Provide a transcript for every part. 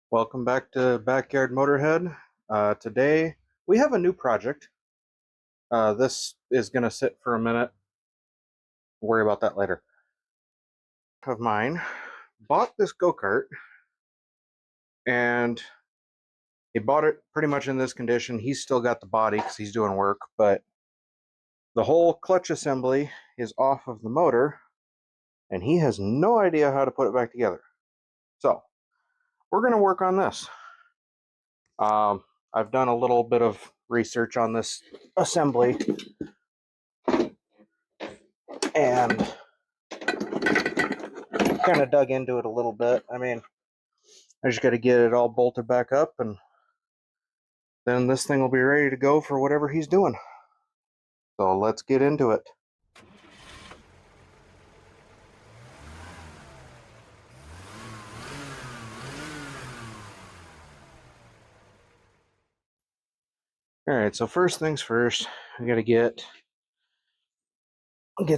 Welcome back to Backyard Motorhead. Today we have a new project. This is going to sit for a minute. Worry about that later. Of mine bought this go-kart, and he bought it pretty much in this condition. He's still got the body because he's doing work, but the whole clutch assembly is off of the motor, and he has no idea how to put it back together. So we're going to work on this. I've done a little bit of research on this assembly, and kind of dug into it a little bit. I mean, I just got to get it all bolted back up, and then this thing will be ready to go for whatever he's doing. So let's get into it. All right, so first things first, I got to get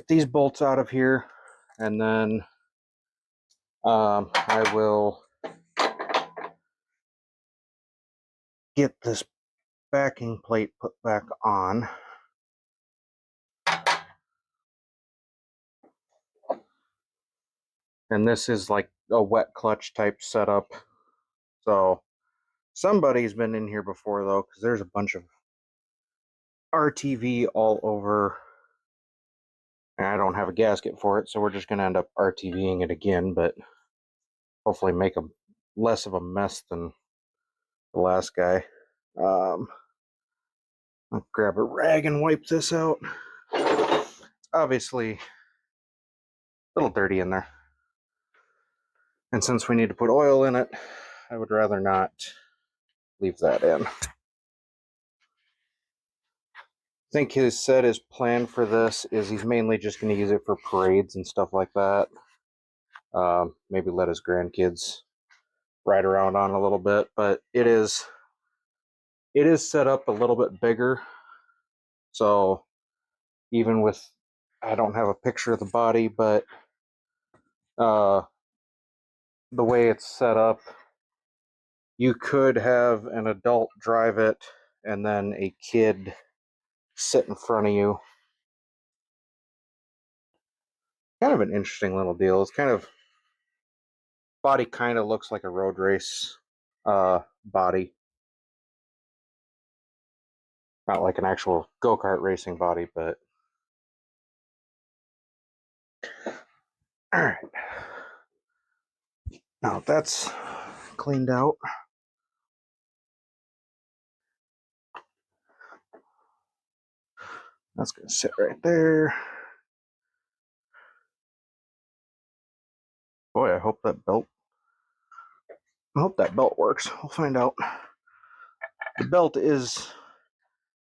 these bolts out of here, and then I will get this backing plate put back on. And this is like a wet clutch type setup. So somebody's been in here before though, because there's a bunch of RTV all over. And I don't have a gasket for it, so we're just going to end up RTVing it again, but hopefully make a less of a mess than the last guy. I'll grab a rag and wipe this out. It's obviously a little dirty in there. And since we need to put oil in it, I would rather not leave that in. I think his plan for this is he's mainly just going to use it for parades and stuff like that. Maybe let his grandkids ride around on a little bit, but it is set up a little bit bigger. So even with, I don't have a picture of the body, but the way it's set up, you could have an adult drive it and then a kid sit in front of you. Kind of an interesting little deal. It's body kind of looks like a road race body. Not like an actual go-kart racing body, but all right. Now that's cleaned out. That's going to sit right there. Boy, I hope that belt works. We'll find out. The belt is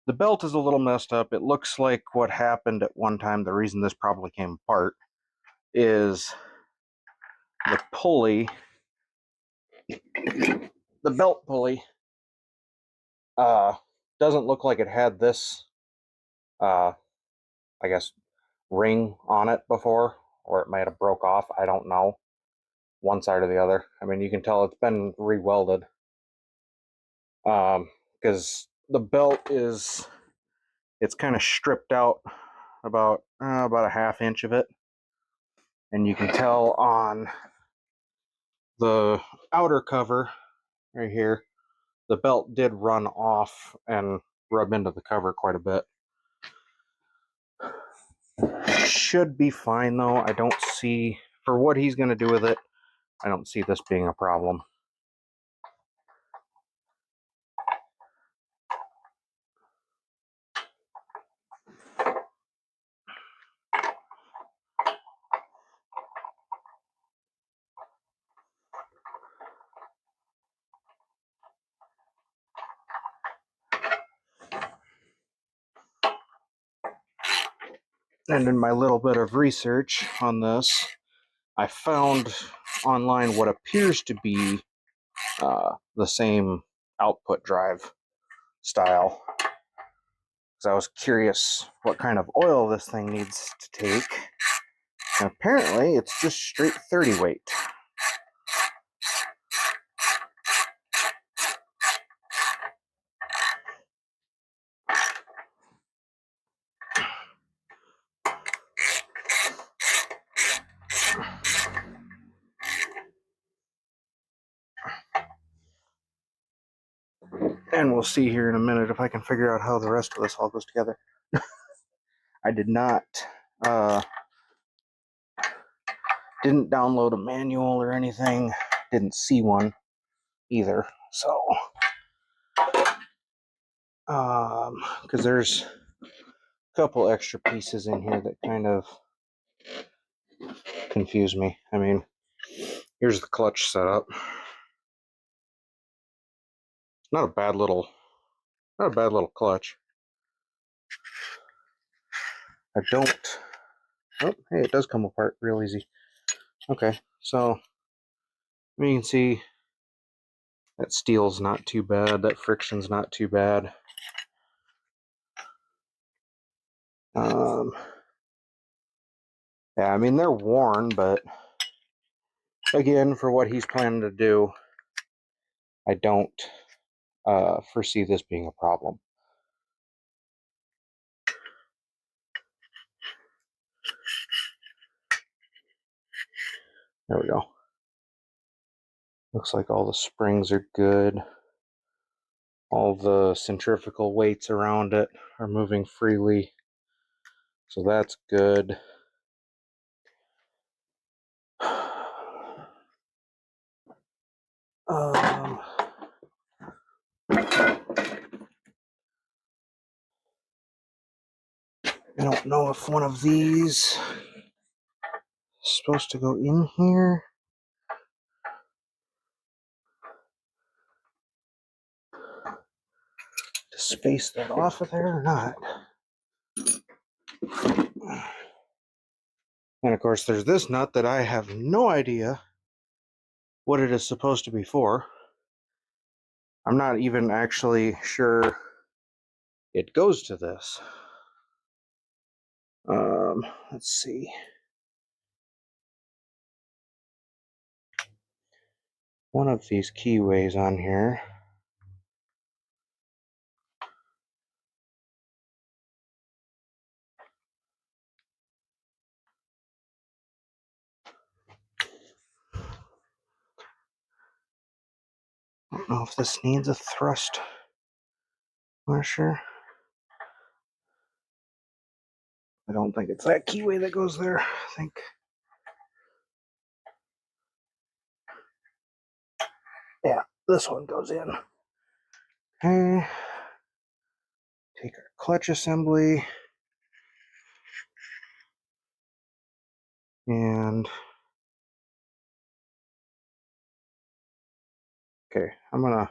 a little messed up. It looks like what happened at one time. The reason this probably came apart is the pulley, the belt pulley, doesn't look like it had this, I guess, ring on it before, or it might have broke off. I don't know. One side or the other. I mean, you can tell it's been re-welded. Because the belt it's kind of stripped out about a half inch of it. And you can tell on the outer cover right here, the belt did run off and rub into the cover quite a bit. Should be fine though. I don't see, for what he's going to do with it, I don't see this being a problem. And in my little bit of research on this, I found online what appears to be the same output drive style. Because I was curious what kind of oil this thing needs to take. And apparently, it's just straight 30 weight. And we'll see here in a minute if I can figure out how the rest of this all goes together. I did not, didn't download a manual or anything. Didn't see one either. So, because there's a couple extra pieces in here that kind of confuse me. I mean, here's the clutch setup. Not a bad little clutch. I don't. Oh, hey, it does come apart real easy. Okay, so you can see that steel's not too bad. That friction's not too bad. Yeah, I mean, they're worn, but again, for what he's planning to do, I don't foresee this being a problem. There we go. Looks like all the springs are good. All the centrifugal weights around it are moving freely. So that's good. I don't know if one of these is supposed to go in here. To space that off of there or not. And of course, there's this nut that I have no idea what it is supposed to be for. I'm not even actually sure it goes to this. Let's see. One of these keyways on here. I don't know if this needs a thrust washer. I don't think it's that keyway that goes there. I think. Yeah, this one goes in. Okay. Take our clutch assembly. And okay, I'm gonna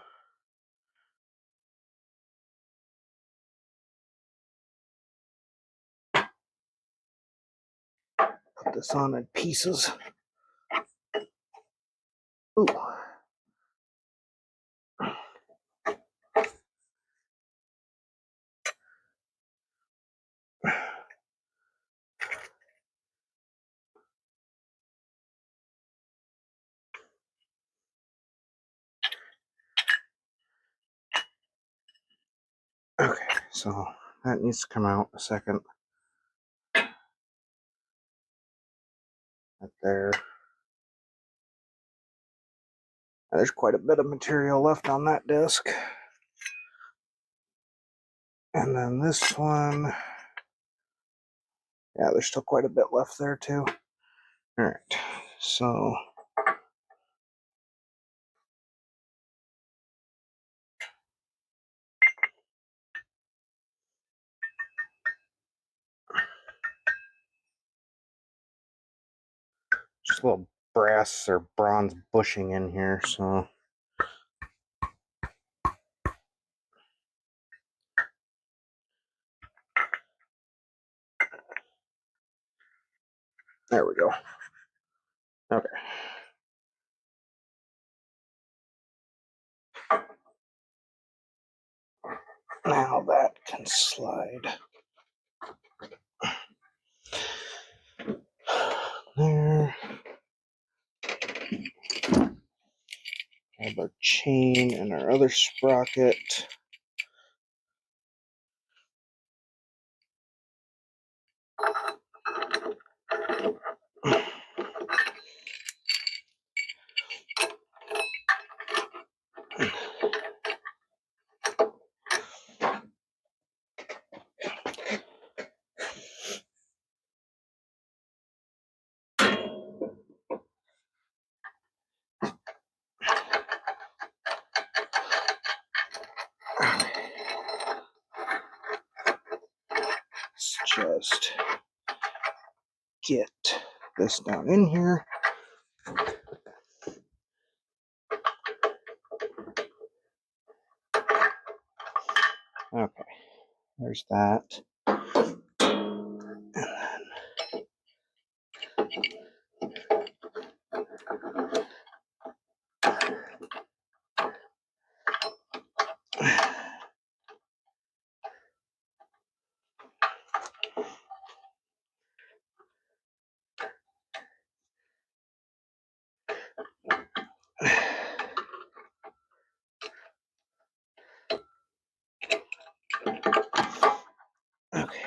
put this on in pieces. Ooh. Okay, so that needs to come out a second. Right there. There's quite a bit of material left on that disc. And then this one, yeah, there's still quite a bit left there too. All right, so just a little brass or bronze bushing in here, so there we go. Okay. Now that can slide. There. Have our chain and our other sprocket. Let's just get this down in here. Okay, there's that. Okay.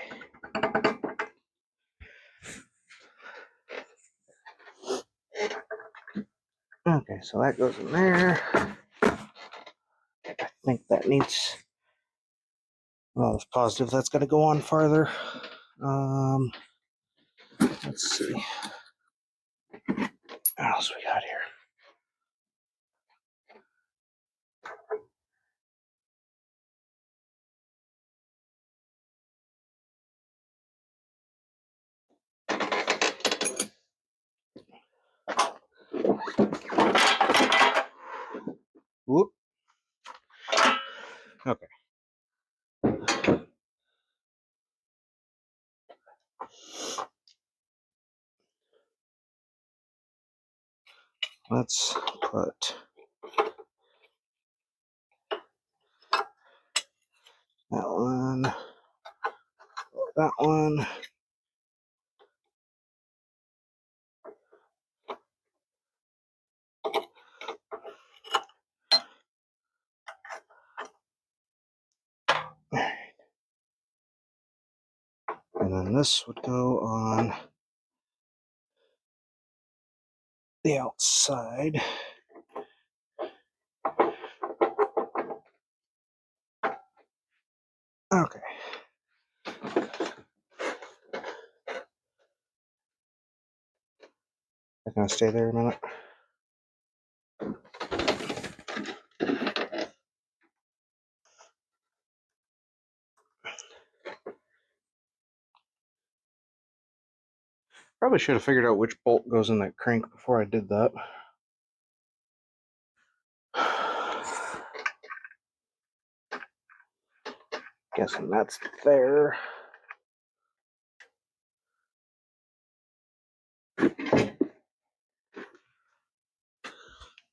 Okay, so that goes in there. I think that needs. Well, I was positive that's got to go on farther. Let's see. What else we got here? Whoop. Okay. Let's put that one, that one. And then this would go on the outside. Okay. I'm gonna stay there a minute. Probably should have figured out which bolt goes in that crank before I did that. Guessing that's there.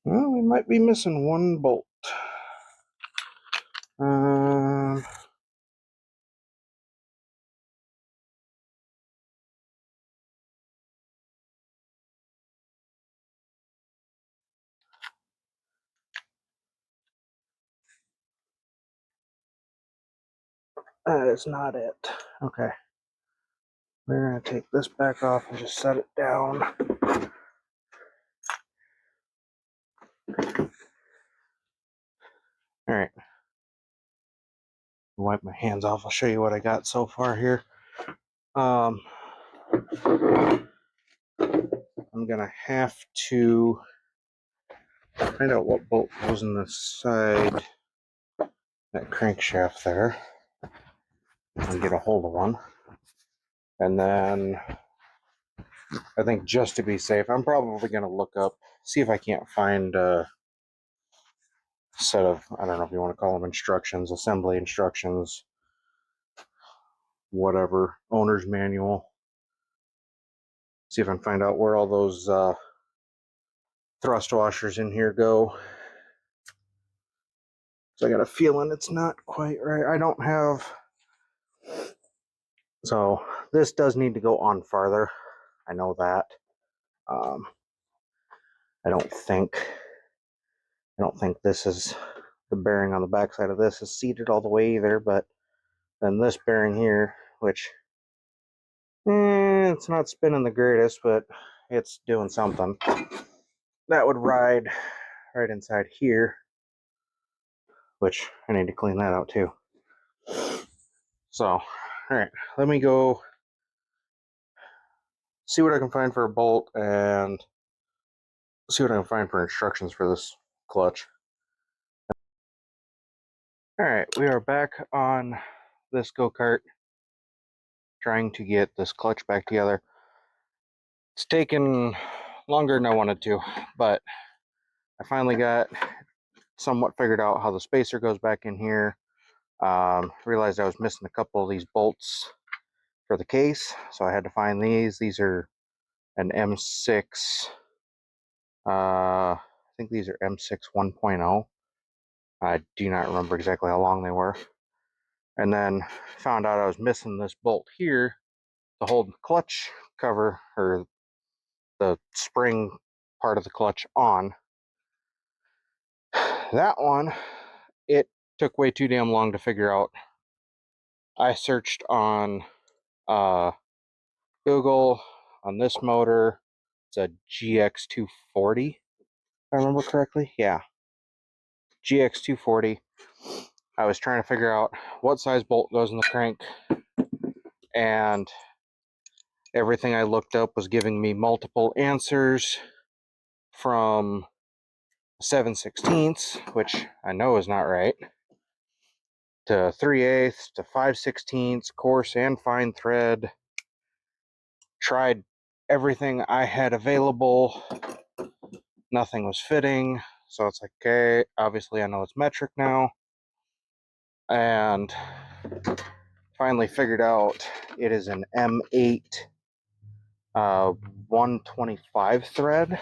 Well, we might be missing one bolt. That is not it. Okay. We're going to take this back off and just set it down. All right. Wipe my hands off. I'll show you what I got so far here. I'm going to have to find out what bolt goes in the side, that crankshaft there, and get a hold of one. And then I think just to be safe, I'm probably going to look up, see if I can't find a set of, I don't know if you want to call them instructions, assembly instructions, whatever, owner's manual. See if I can find out where all those thrust washers in here go. So I got a feeling it's not quite right. I don't have, so this does need to go on farther. I know that. I don't think this is, the bearing on the backside of this is seated all the way either, but then this bearing here, which it's not spinning the greatest, but it's doing something. That would ride right inside here, which I need to clean that out too. So, all right, let me go see what I can find for a bolt and see what I can find for instructions for this clutch. Alright, we are back on this go-kart, trying to get this clutch back together. It's taken longer than I wanted to, but I finally got somewhat figured out how the spacer goes back in here. Realized I was missing a couple of these bolts for the case, so I had to find these. These are an M6, I think these are M6 1.0. I do not remember exactly how long they were. And then found out I was missing this bolt here to hold the clutch cover, or the spring part of the clutch on. That one, it took way too damn long to figure out. I searched on Google on this motor. It's a GX240, if I remember correctly. Yeah, GX240. I was trying to figure out what size bolt goes in the crank, and everything I looked up was giving me multiple answers from 7/16, which I know is not right, to 3/8 to 5/16, coarse and fine thread. Tried everything I had available. Nothing was fitting. So it's like, okay, obviously I know it's metric now. And finally figured out it is an M8 125 thread,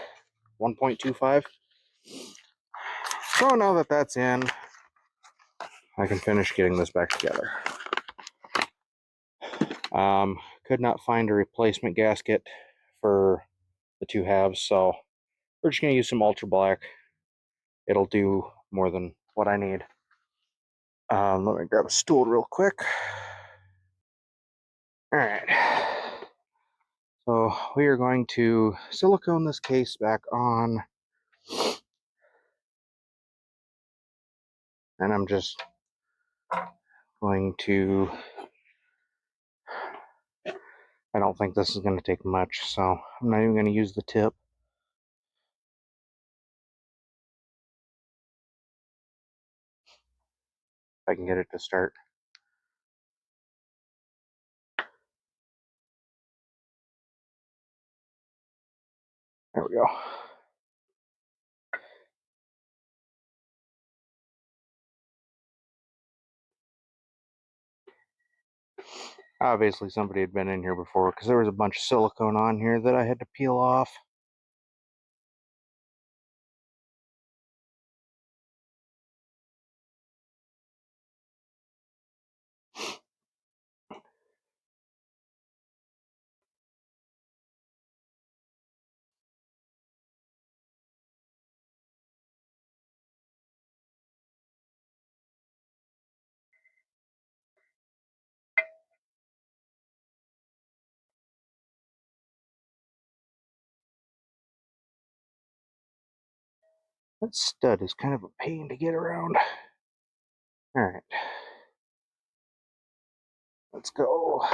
1.25. So now that that's in, I can finish getting this back together. Could not find a replacement gasket for the two halves, so we're just going to use some Ultra Black. It'll do more than what I need. Let me grab a stool real quick. Alright. So we are going to silicone this case back on. And I'm just going to... I don't think this is going to take much, so I'm not even going to use the tip. If I can get it to start. There we go. Obviously somebody had been in here before, because there was a bunch of silicone on here that I had to peel off. That stud is kind of a pain to get around. Alright. Let's go.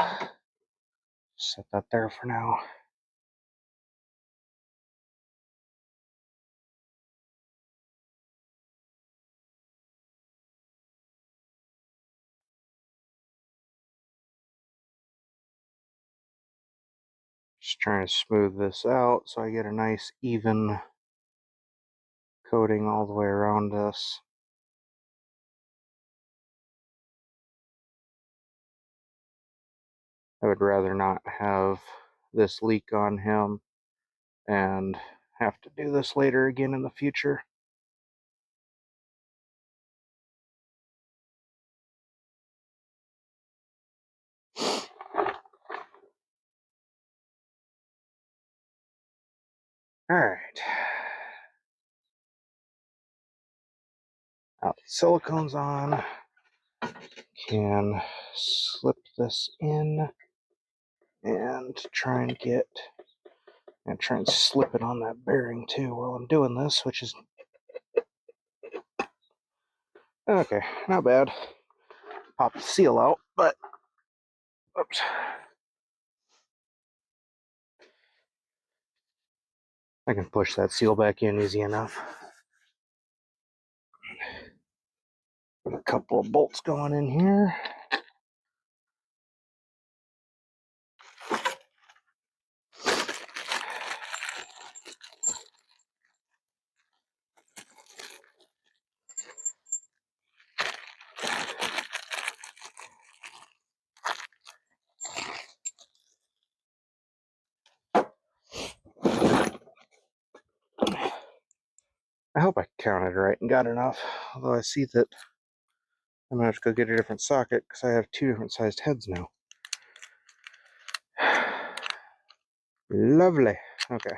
Set that there for now. Just trying to smooth this out so I get a nice even coating all the way around this. I would rather not have this leak on him and have to do this later again in the future. Alright. Now the silicone's on. Can slip this in and try and slip it on that bearing too while I'm doing this, which is okay, not bad. Pop the seal out, but oops. I can push that seal back in easy enough. A couple of bolts going in here. I hope I counted right and got enough, although I see that I'm going to have to go get a different socket because I have 2 different sized heads now. Lovely. Okay.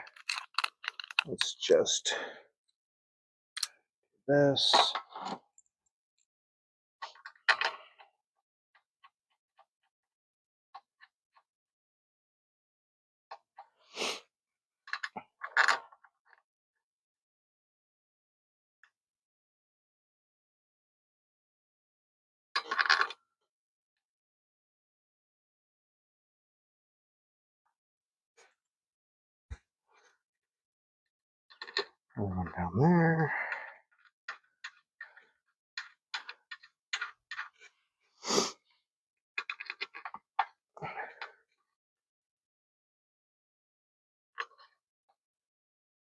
Let's just do this. One down there.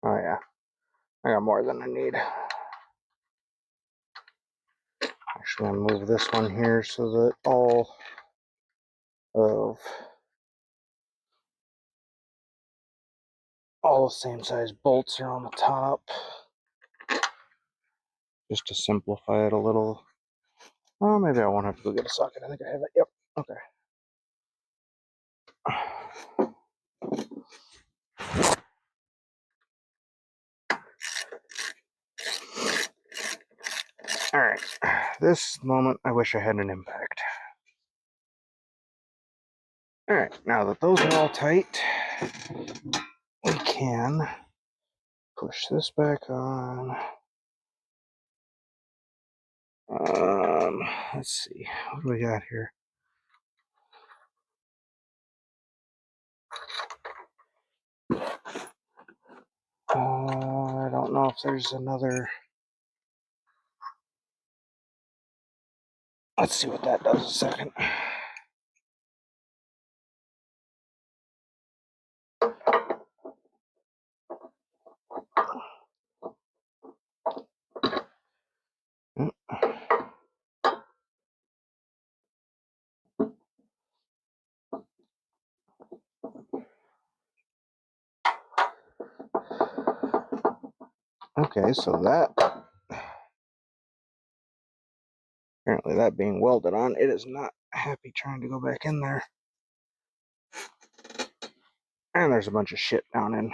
Oh yeah, I got more than I need. Actually, I'm gonna move this one here so that all the same size bolts are on the top, just to simplify it a little. Oh, maybe I won't have to go get a socket. I think I have it. Yep. Okay. All right. This moment, I wish I had an impact. All right. Now that those are all tight, we can push this back on. Let's see. What do we got here? I don't know if there's another. Let's see what that does in a second. Okay, so that, apparently that being welded on, it is not happy trying to go back in there. And there's a bunch of shit down in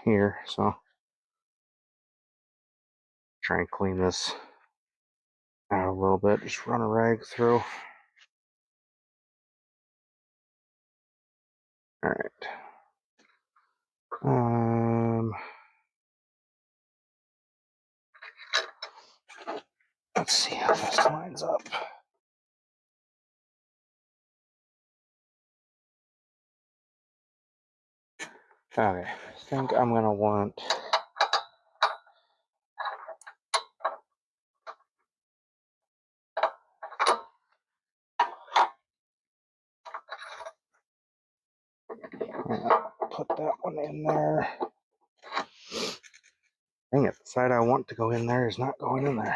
here, so try and clean this out a little bit. Just run a rag through. All right. Let's see how this lines up. Okay, I think I'm gonna want put that one in there. Dang it, the side I want to go in there is not going in there.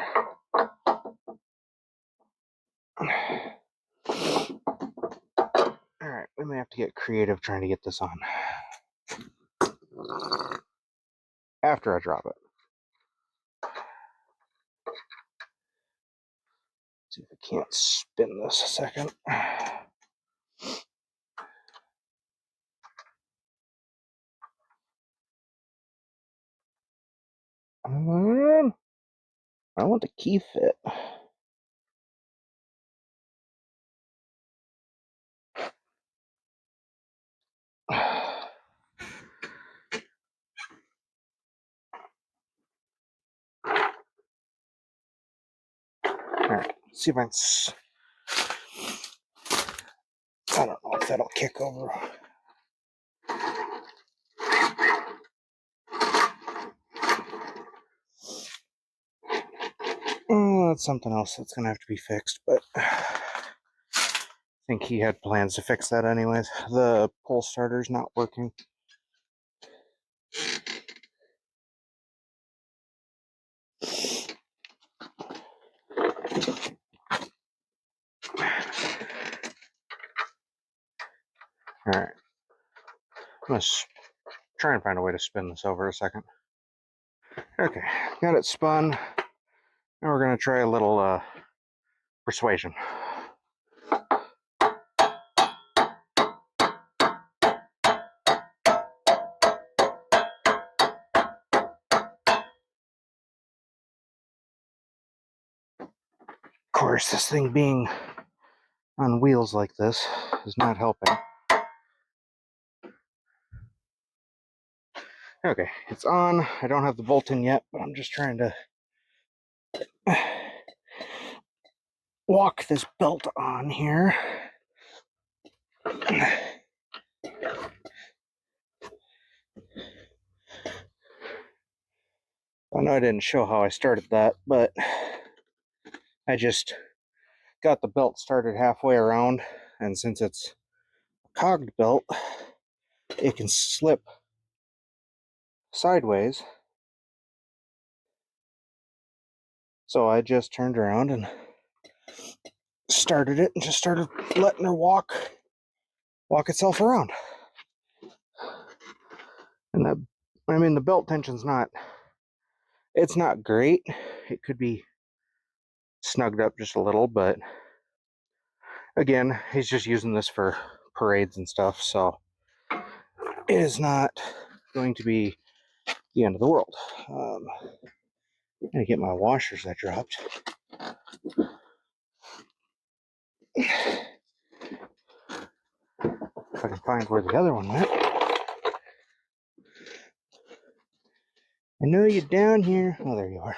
Alright, we may have to get creative trying to get this on. After I drop it. See if I can't spin this a second. I want the key fit. Alright, see if I can. I don't know if that'll kick over. So that's something else that's gonna have to be fixed, but I think he had plans to fix that anyways. The pull starter's not working. Alright. I'm gonna try and find a way to spin this over a second. Okay, got it spun. Now we're gonna try a little persuasion. Of course, this thing being on wheels like this is not helping. Okay, it's on. I don't have the bolt in yet, but I'm just trying to walk this belt on here. I know I didn't show how I started that, but I just got the belt started halfway around, and since it's a cogged belt, it can slip sideways. So I just turned around and started it and just started letting her walk itself around. And the belt tension's it's not great. It could be snugged up just a little, but again, he's just using this for parades and stuff, so it is not going to be the end of the world. I'm gonna get my washers I dropped. If I can find where the other one went. I know you're down here. Oh, there you are.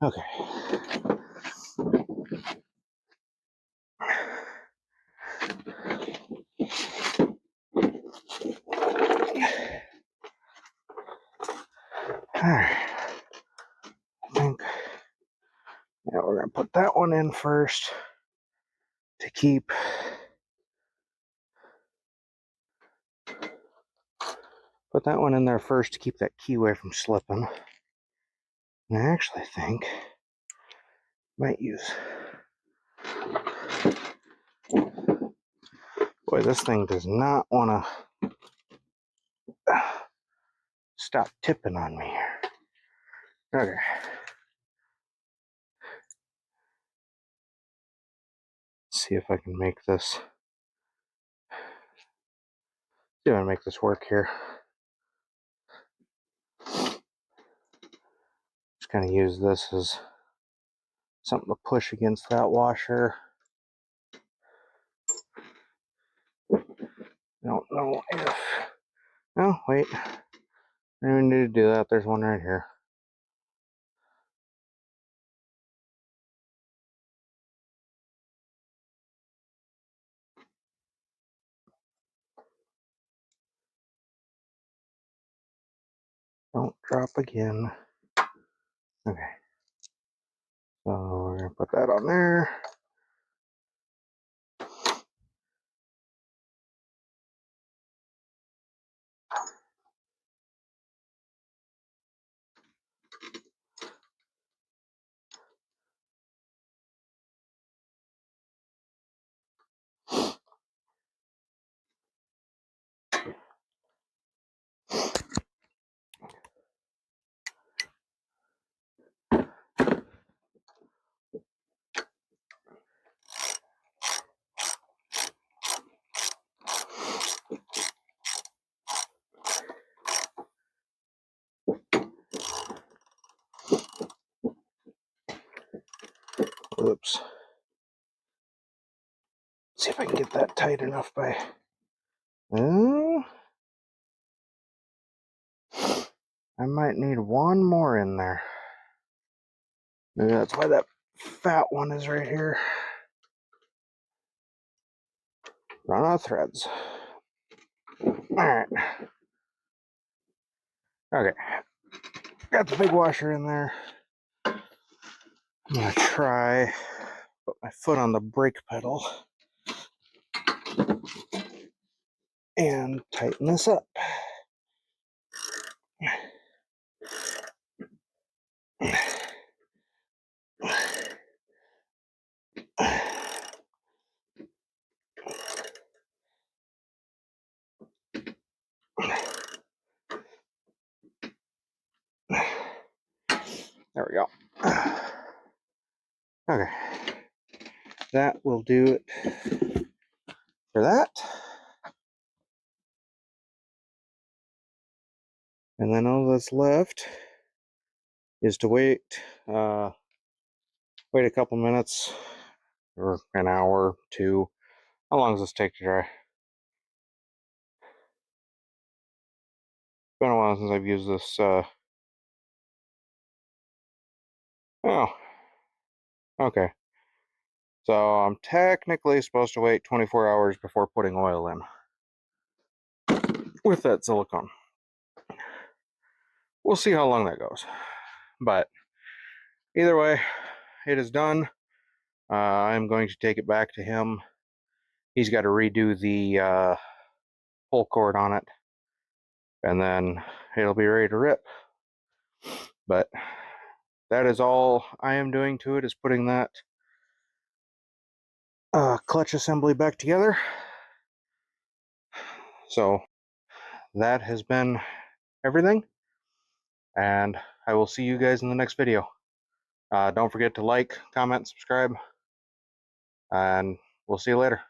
Okay. Alright. I think now we're gonna put that one in first to keep that key away from slipping. And I actually think I might use, boy, this thing does not want to stop tipping on me here. Okay. Let's see if I can make this. See if I can make this work here. Just gonna use this as something to push against that washer. I don't know if. Oh, wait. I don't even need to do that. There's one right here. Don't drop again. Okay. So we're gonna put that on there. Oops. See if I can get that tight enough by. I might need one more in there. Maybe that's why that fat one is right here. Run out of threads. Alright. Okay. Got the big washer in there. I'm gonna try put my foot on the brake pedal and tighten this up. There we go. Okay, that will do it for that. And then all that's left is to wait a couple minutes or an hour, two. How long does this take to dry? It's been a while since I've used this. Oh, okay. So I'm technically supposed to wait 24 hours before putting oil in with that silicone. We'll see how long that goes. But either way, it is done. I'm going to take it back to him. He's got to redo the pull cord on it, and then it'll be ready to rip. But that is all I am doing to it, is putting that clutch assembly back together. So that has been everything, and I will see you guys in the next video. Don't forget to like, comment, subscribe, and we'll see you later.